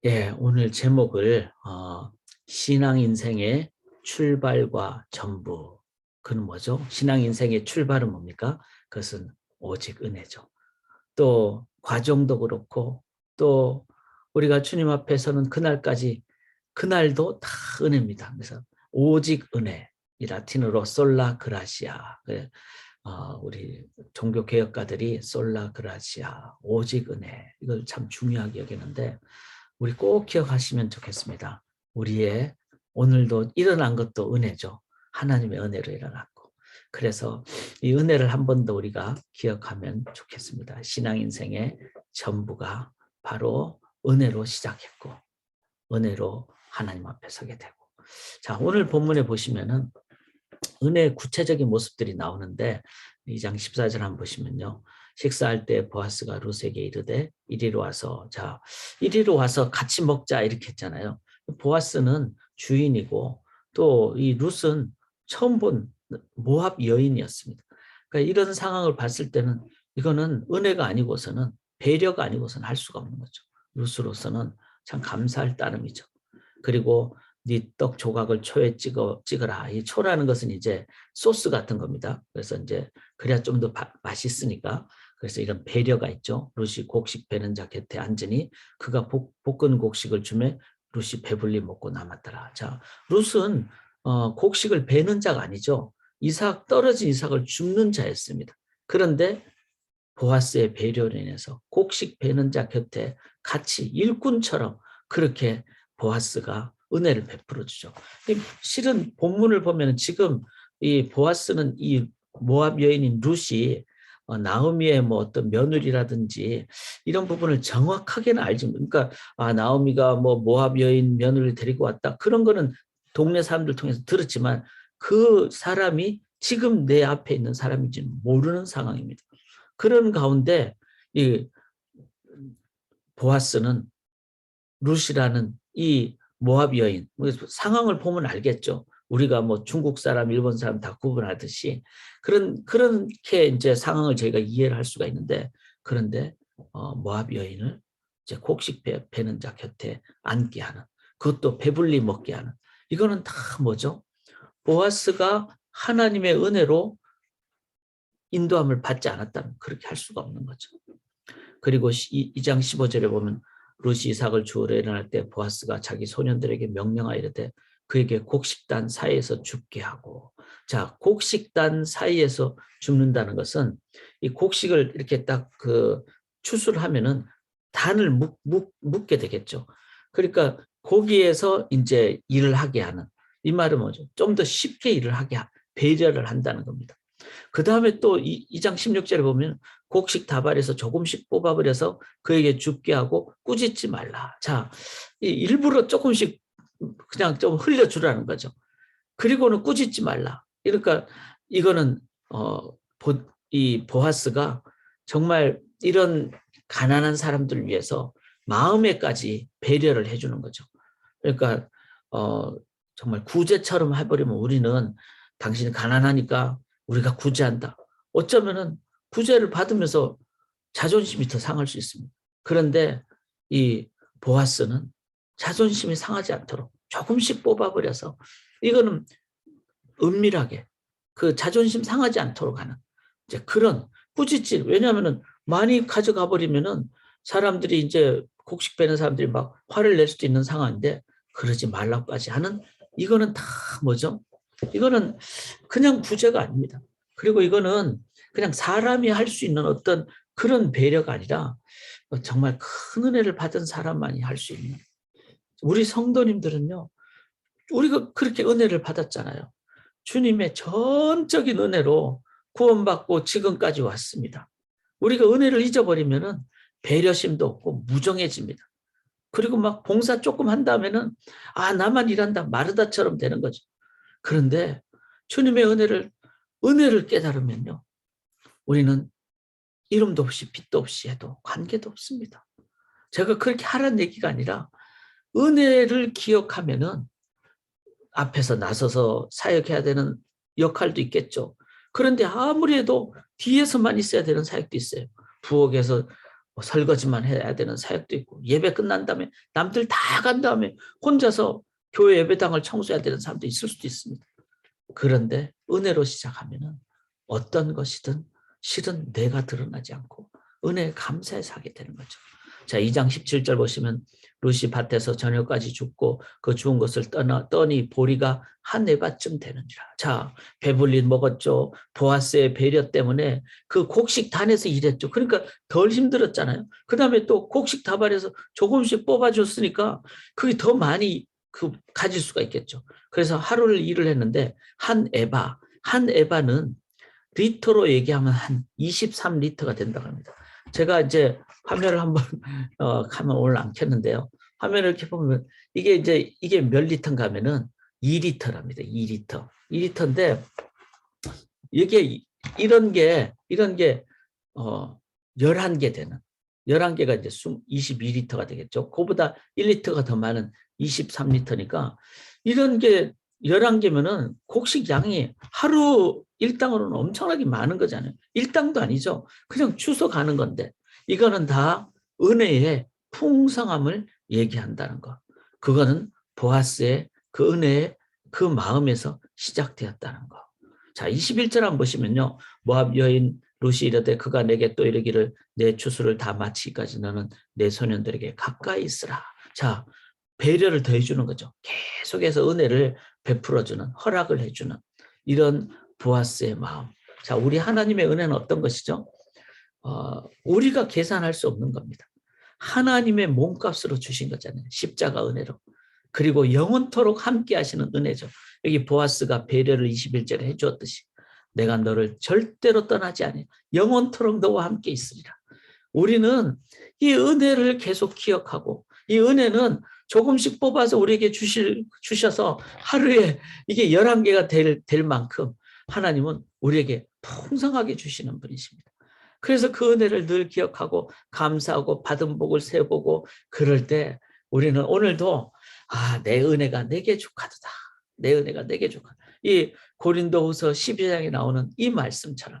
예, 오늘 제목을 신앙 인생의 출발과 전부. 그는 뭐죠? 신앙 인생의 출발은 뭡니까? 그것은 오직 은혜죠. 또 과정도 그렇고 또 우리가 주님 앞에서는 그날까지 그날도 다 은혜입니다. 그래서 오직 은혜, 이 라틴어로 솔라 그라시아. 우리 종교 개혁가들이 솔라 그라시아, 오직 은혜, 이걸 참 중요하게 여기는데 우리 꼭 기억하시면 좋겠습니다. 우리의 오늘도 일어난 것도 은혜죠. 하나님의 은혜로 일어났고. 그래서 이 은혜를 한 번 더 우리가 기억하면 좋겠습니다. 신앙 인생의 전부가 바로 은혜로 시작했고 은혜로 하나님 앞에 서게 되고. 자, 오늘 본문에 보시면은 은혜의 구체적인 모습들이 나오는데 2장 14절 한번 보시면요. 식사할 때 보아스가 룻에게 이르되 이리로 와서, 자, 이리로 와서 같이 먹자 이렇게 했잖아요. 보아스는 주인이고 또 이 룻은 처음 본 모압 여인이었습니다. 그러니까 이런 상황을 봤을 때는 이거는 은혜가 아니고서는, 배려가 아니고서는 할 수가 없는 거죠. 룻으로서는 참 감사할 따름이죠. 그리고 네 떡 조각을 초에 찍어라. 이 초라는 것은 이제 소스 같은 겁니다. 그래서 이제 그래야 좀 더 맛있으니까. 그래서 이런 배려가 있죠. 룻이 곡식 베는 자 곁에 앉으니 그가 볶은 곡식을 주매 룻이 배불리 먹고 남았더라. 자, 룻은 곡식을 베는 자가 아니죠. 떨어진 이삭을 줍는 자였습니다. 그런데 보아스의 배려로 인해서 곡식 베는 자 곁에 같이 일꾼처럼 그렇게 보아스가 은혜를 베풀어 주죠. 실은 본문을 보면 지금 이 보아스는 이 모압 여인인 룻이 나오미의 뭐 어떤 며느리라든지 이런 부분을 정확하게는 알지, 그러니까 나오미가 뭐 모압 여인 며느리를 데리고 왔다, 그런 거는 동네 사람들 통해서 들었지만 그 사람이 지금 내 앞에 있는 사람인지는 모르는 상황입니다. 그런 가운데 이 보아스는 룻이라는 이 모압 여인, 상황을 보면 알겠죠. 우리가 뭐 중국 사람, 일본 사람 다 구분하듯이 그렇게 이제 상황을 저희가 이해를 할 수가 있는데, 그런데 모압 여인을 이제 곡식 베는 자 곁에 앉게 하는, 그것도 배불리 먹게 하는, 이거는 다 뭐죠? 보아스가 하나님의 은혜로 인도함을 받지 않았다면 그렇게 할 수가 없는 거죠. 그리고 2장 15절에 보면 룻이 이삭을 주우러 일어날 때 보아스가 자기 소년들에게 명령하여 이르되 그에게 곡식단 사이에서 죽게 하고. 자, 곡식단 사이에서 죽는다는 것은 이 곡식을 이렇게 딱 추수를 하면은 단을 묶게 되겠죠. 그러니까 거기에서 이제 일을 하게 하는, 이 말은 뭐죠? 좀 더 쉽게 일을 하게 배려를 한다는 겁니다. 그 다음에 또 2장 16절에 보면 곡식 다발에서 조금씩 뽑아버려서 그에게 죽게 하고 꾸짖지 말라. 자, 일부러 조금씩 그냥 좀 흘려주라는 거죠. 그리고는 꾸짖지 말라. 그러니까 이거는 이 보아스가 정말 이런 가난한 사람들을 위해서 마음에까지 배려를 해주는 거죠. 그러니까 정말 구제처럼 해버리면 우리는 당신이 가난하니까 우리가 구제한다. 어쩌면은 구제를 받으면서 자존심이 더 상할 수 있습니다. 그런데 이 보아스는 자존심이 상하지 않도록 조금씩 뽑아버려서, 이거는 은밀하게 그 자존심 상하지 않도록 하는 이제 그런 꾸짖질. 왜냐하면은 많이 가져가 버리면은 사람들이 이제 곡식 베는 사람들이 막 화를 낼 수도 있는 상황인데 그러지 말라고까지 하는, 이거는 다 뭐죠? 이거는 그냥 구제가 아닙니다. 그리고 이거는 그냥 사람이 할 수 있는 어떤 그런 배려가 아니라 정말 큰 은혜를 받은 사람만이 할 수 있는, 우리 성도님들은요, 우리가 그렇게 은혜를 받았잖아요. 주님의 전적인 은혜로 구원받고 지금까지 왔습니다. 우리가 은혜를 잊어버리면은 배려심도 없고 무정해집니다. 그리고 막 봉사 조금 한다면은 나만 일한다 마르다처럼 되는 거죠. 그런데 주님의 은혜를 깨달으면요, 우리는 이름도 없이 빛도 없이 해도 관계도 없습니다. 제가 그렇게 하라는 얘기가 아니라 은혜를 기억하면은 앞에서 나서서 사역해야 되는 역할도 있겠죠. 그런데 아무리 해도 뒤에서만 있어야 되는 사역도 있어요. 부엌에서 뭐 설거지만 해야 되는 사역도 있고, 예배 끝난 다음에 남들 다 간 다음에 혼자서 교회 예배당을 청소해야 되는 사람도 있을 수도 있습니다. 그런데 은혜로 시작하면은 어떤 것이든 실은 내가 드러나지 않고 은혜에 감사해서 하게 되는 거죠. 자, 2장 17절 보시면 룻이 밭에서 저녁까지 죽고 그 죽은 것을 떠니 보리가 한 에바쯤 되는지라. 자, 배불리 먹었죠. 보아스의 배려 때문에 그 곡식단에서 일했죠. 그러니까 덜 힘들었잖아요. 그 다음에 또 곡식 다발에서 조금씩 뽑아줬으니까 그게 더 많이 가질 수가 있겠죠. 그래서 하루를 일을 했는데 한 에바는 리터로 얘기하면 한 23리터가 된다고 합니다. 제가 이제 화면을 한번 하면 오늘 안 켰는데요. 화면을 이렇게 보면 이게 몇 리터인가 하면은 2리터랍니다. 2리터. 2리터인데 이게 이런 게 11개 되는 11개가 이제 22리터가 되겠죠. 그보다 1리터가 더 많은 23리터니까 이런 게 11개면은 곡식 양이 하루 일당으로는 엄청나게 많은 거잖아요. 일당도 아니죠. 그냥 주워 가는 건데 이거는 다 은혜의 풍성함을 얘기한다는 거. 그거는 보아스의 그 은혜의 그 마음에서 시작되었다는 거. 자, 21절 한번 보시면요. 모압 여인 룻이 이르되 그가 내게 또 이르기를 내 추수를 다 마치기까지 너는 내 소년들에게 가까이 있으라. 자, 배려를 더해주는 거죠. 계속해서 은혜를 베풀어주는, 허락을 해주는 이런 보아스의 마음. 자, 우리 하나님의 은혜는 어떤 것이죠? 우리가 계산할 수 없는 겁니다. 하나님의 몸값으로 주신 거잖아요. 십자가 은혜로. 그리고 영원토록 함께 하시는 은혜죠. 여기 보아스가 배려를 21절에 해주었듯이 내가 너를 절대로 떠나지 않아. 영원토록 너와 함께 있으리라. 우리는 이 은혜를 계속 기억하고 이 은혜는 조금씩 뽑아서 우리에게 주셔서 하루에 이게 11개가 될 만큼 하나님은 우리에게 풍성하게 주시는 분이십니다. 그래서 그 은혜를 늘 기억하고 감사하고 받은 복을 세보고 그럴 때 우리는 오늘도 내 은혜가 내게 주카도다. 내 은혜가 내게 주카도다. 이 고린도후서 12장에 나오는 이 말씀처럼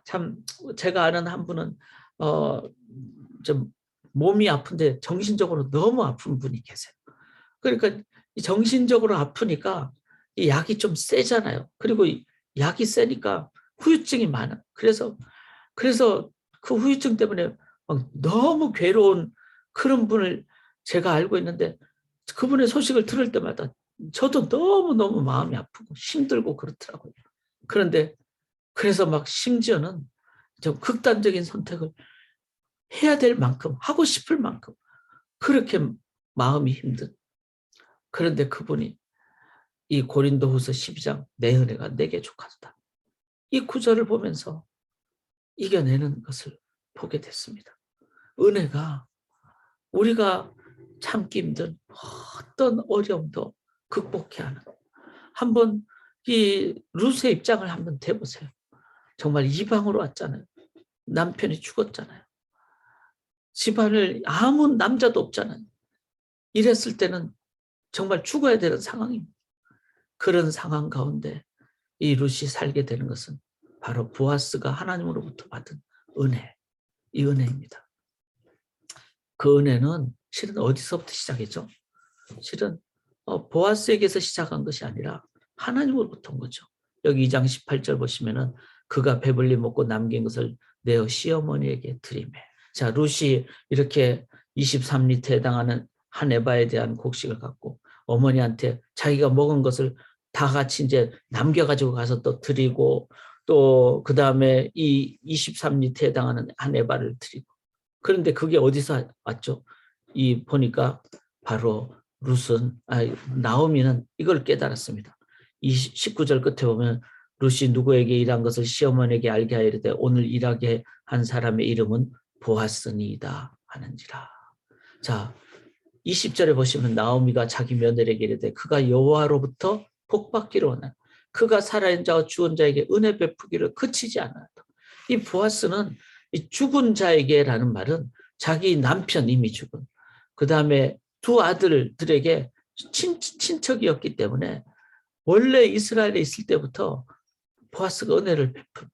참 제가 아는 한 분은 좀 몸이 아픈데 정신적으로 너무 아픈 분이 계세요. 그러니까 정신적으로 아프니까 이 약이 좀 세잖아요. 그리고 약이 세니까 후유증이 많아. 그래서 그 후유증 때문에 막 너무 괴로운 그런 분을 제가 알고 있는데 그분의 소식을 들을 때마다 저도 너무너무 마음이 아프고 힘들고 그렇더라고요. 그런데 그래서 막 심지어는 좀 극단적인 선택을 해야 될 만큼 하고 싶을 만큼 그렇게 마음이 힘든 그런데 그분이 이 고린도후서 12장 내 은혜가 내게 족하도다. 이 구절을 보면서 이겨내는 것을 보게 됐습니다. 은혜가 우리가 참기 힘든 어떤 어려움도 극복해 하는 한번 이 룻의 입장을 한번 대보세요. 정말 이방으로 왔잖아요. 남편이 죽었잖아요. 집안을 아무 남자도 없잖아요. 이랬을 때는 정말 죽어야 되는 상황입니다. 그런 상황 가운데 이 룻이 살게 되는 것은 바로 보아스가 하나님으로부터 받은 은혜, 이 은혜입니다. 그 은혜는 실은 어디서부터 시작했죠? 실은 보아스에게서 시작한 것이 아니라 하나님으로부터 온 거죠. 여기 2장 18절 보시면은 그가 배불리 먹고 남긴 것을 내어 시어머니에게 드리매. 자, 룻이 이렇게 23리터에 해당하는 한 에바에 대한 곡식을 갖고 어머니한테 자기가 먹은 것을 다 같이 이제 남겨가지고 가서 또 드리고 또 그 다음에 이 23리터에 해당하는 한 에바를 드리고 그런데 그게 어디서 왔죠? 이 보니까 바로 나오미는 이걸 깨달았습니다. 이 19절 끝에 보면 룻이 누구에게 일한 것을 시어머니에게 알게 하여 이르되 오늘 일하게 한 사람의 이름은 보아스니이다 하는지라. 자, 20절에 보시면 나오미가 자기 며느리에게 이르되 그가 여호와로부터 복받기를 원하는 그가 살아있는 자와 죽은 자에게 은혜 베푸기를 그치지 않았다. 이 보아스는 이 죽은 자에게라는 말은 자기 남편 이미 죽은 그 다음에 두 아들들에게 친척이었기 때문에 원래 이스라엘에 있을 때부터 보아스가 은혜를 베푼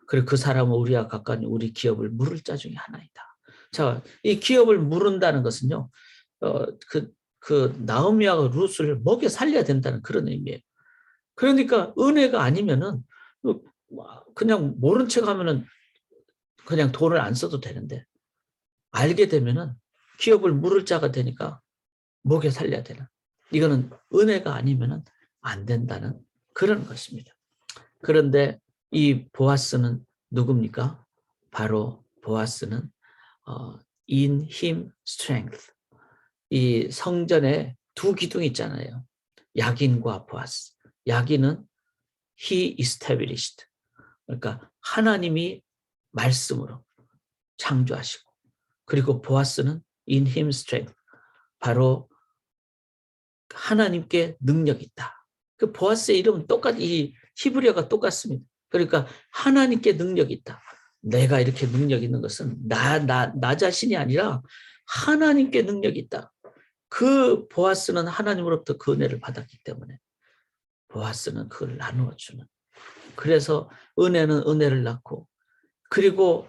그리고 그 사람은 우리와 가까운 우리 기업을 물을 자 중에 하나이다. 자, 이 기업을 무른다는 것은요, 나오미하고 룻을 먹여 살려야 된다는 그런 의미예요. 그러니까 은혜가 아니면은 그냥 모른 척 하면은 그냥 돈을 안 써도 되는데, 알게 되면은 기업을 물을 자가 되니까 먹여 살려야 되는, 이거는 은혜가 아니면은 안 된다는 그런 것입니다. 그런데 이 보아스는 누굽니까? 바로 보아스는 in him strength. 이 성전에 두 기둥이 있잖아요. 야긴과 보아스. 야긴은 he established. 그러니까 하나님이 말씀으로 창조하시고, 그리고 보아스는 in him strength. 바로 하나님께 능력이 있다. 그 보아스의 이름은 똑같이, 히브리어가 똑같습니다. 그러니까 하나님께 능력이 있다. 내가 이렇게 능력 있는 것은 나 자신이 아니라 하나님께 능력이 있다. 그 보아스는 하나님으로부터 그 은혜를 받았기 때문에 보아스는 그걸 나누어 주는. 그래서 은혜는 은혜를 낳고, 그리고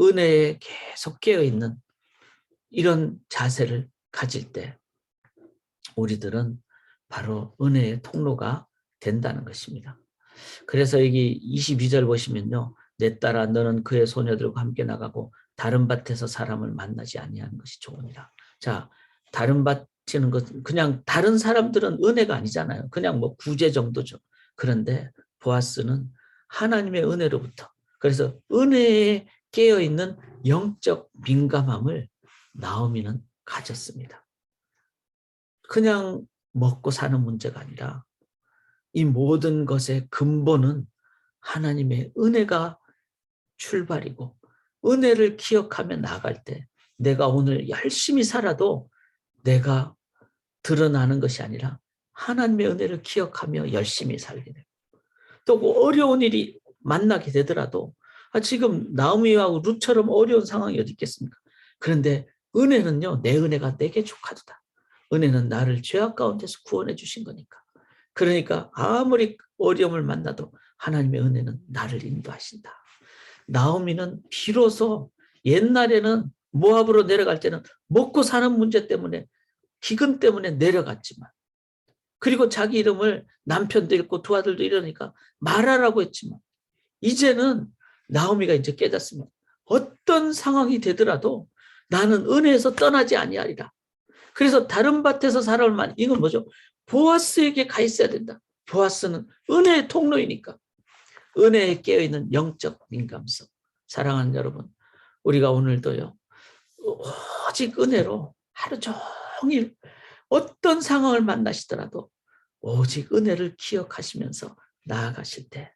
은혜에 계속 깨어 있는 이런 자세를 가질 때 우리들은 바로 은혜의 통로가 된다는 것입니다. 그래서 여기 22절 보시면요. 내 딸아 너는 그의 소녀들과 함께 나가고 다른 밭에서 사람을 만나지 아니하는 것이 좋으니라. 자, 다른 밭이는 것, 그냥 다른 사람들은 은혜가 아니잖아요. 그냥 뭐 구제 정도죠. 그런데 보아스는 하나님의 은혜로부터, 그래서 은혜에 깨어있는 영적 민감함을 나오미는 가졌습니다. 그냥 먹고 사는 문제가 아니라 이 모든 것의 근본은 하나님의 은혜가 출발이고, 은혜를 기억하며 나아갈 때 내가 오늘 열심히 살아도 내가 드러나는 것이 아니라 하나님의 은혜를 기억하며 열심히 살게 되고, 또 어려운 일이 만나게 되더라도 지금 나오미하고 룻처럼 어려운 상황이 어디 있겠습니까? 그런데 은혜는요, 내 은혜가 내게 족하도다. 은혜는 나를 죄악 가운데서 구원해 주신 거니까. 그러니까 아무리 어려움을 만나도 하나님의 은혜는 나를 인도하신다. 나오미는 비로소 옛날에는 모압으로 내려갈 때는 먹고 사는 문제 때문에, 기근 때문에 내려갔지만, 그리고 자기 이름을 남편도 잃고 두 아들도 이러니까 말하라고 했지만, 이제는 나오미가 이제 깨닫습니다. 어떤 상황이 되더라도 나는 은혜에서 떠나지 아니하리라. 그래서 다른 밭에서 사람을 만, 이건 뭐죠? 보아스에게 가 있어야 된다. 보아스는 은혜의 통로이니까. 은혜에 깨어있는 영적 민감성. 사랑하는 여러분, 우리가 오늘도요, 오직 은혜로 하루 종일 어떤 상황을 만나시더라도 오직 은혜를 기억하시면서 나아가실 때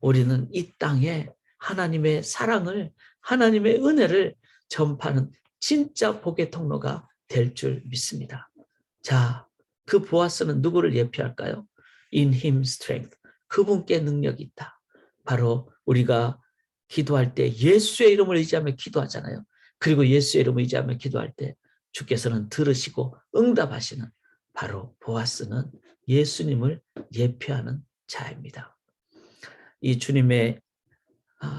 우리는 이 땅에 하나님의 사랑을, 하나님의 은혜를 전파하는 진짜 복의 통로가 될 줄 믿습니다. 자, 그 보아스는 누구를 예표할까요? In him strength. 그분께 능력이 있다. 바로 우리가 기도할 때 예수의 이름을 의지하며 기도하잖아요. 그리고 예수의 이름을 의지하며 기도할 때 주께서는 들으시고 응답하시는, 바로 보아스는 예수님을 예표하는 자입니다. 이 주님의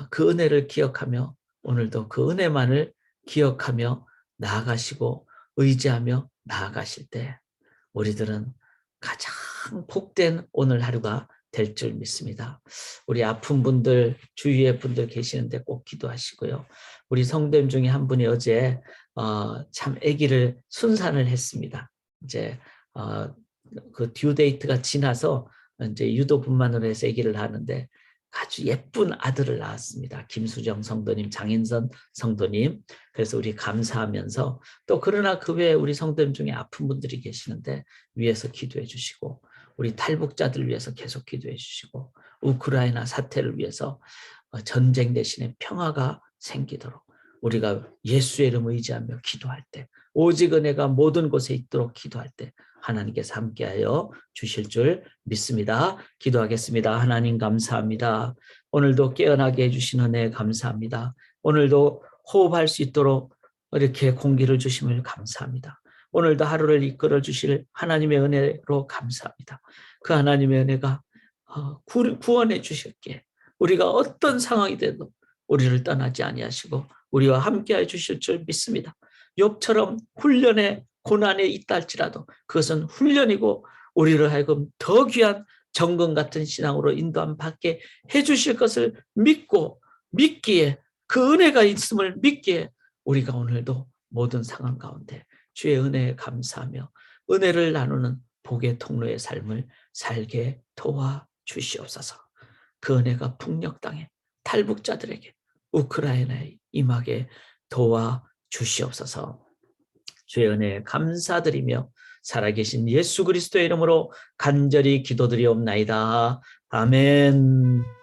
그 은혜를 기억하며 오늘도 그 은혜만을 기억하며 나아가시고 의지하며 나아가실 때 우리들은 가장 복된 오늘 하루가 될 줄 믿습니다. 우리 아픈 분들, 주위에 분들 계시는데 꼭 기도하시고요. 우리 성도님 중에 한 분이 어제 참 아기를 순산을 했습니다. 이제 그 듀 데이트가 지나서 이제 유도분만으로 해서 아기를 낳았는데 아주 예쁜 아들을 낳았습니다. 김수정 성도님, 장인선 성도님. 그래서 우리 감사하면서, 또 그러나 그 외에 우리 성도님 중에 아픈 분들이 계시는데 위에서 기도해 주시고, 우리 탈북자들 위해서 계속 기도해 주시고, 우크라이나 사태를 위해서 전쟁 대신에 평화가 생기도록 우리가 예수의 이름을 의지하며 기도할 때, 오직 은혜가 모든 곳에 있도록 기도할 때 하나님께서 함께하여 주실 줄 믿습니다. 기도하겠습니다. 하나님 감사합니다. 오늘도 깨어나게 해주신 은혜 감사합니다. 오늘도 호흡할 수 있도록 이렇게 공기를 주심을 감사합니다. 오늘도 하루를 이끌어 주실 하나님의 은혜로 감사합니다. 그 하나님의 은혜가 구원해 주실게, 우리가 어떤 상황이 돼도 우리를 떠나지 아니하시고 우리와 함께해 주실 줄 믿습니다. 욥처럼 훈련의 고난에 있다 할지라도 그것은 훈련이고 우리를 하여금 더 귀한 정금 같은 신앙으로 인도함 받게 해주실 것을 믿고 믿기에 그 은혜가 있음을 믿기에 우리가 오늘도 모든 상황 가운데 주의 은혜에 감사하며 은혜를 나누는 복의 통로의 삶을 살게 도와주시옵소서. 그 은혜가 북녘 땅에 탈북자들에게 우크라이나에 임하게 도와주시옵소서. 주의 은혜에 감사드리며 살아계신 예수 그리스도의 이름으로 간절히 기도드리옵나이다. 아멘.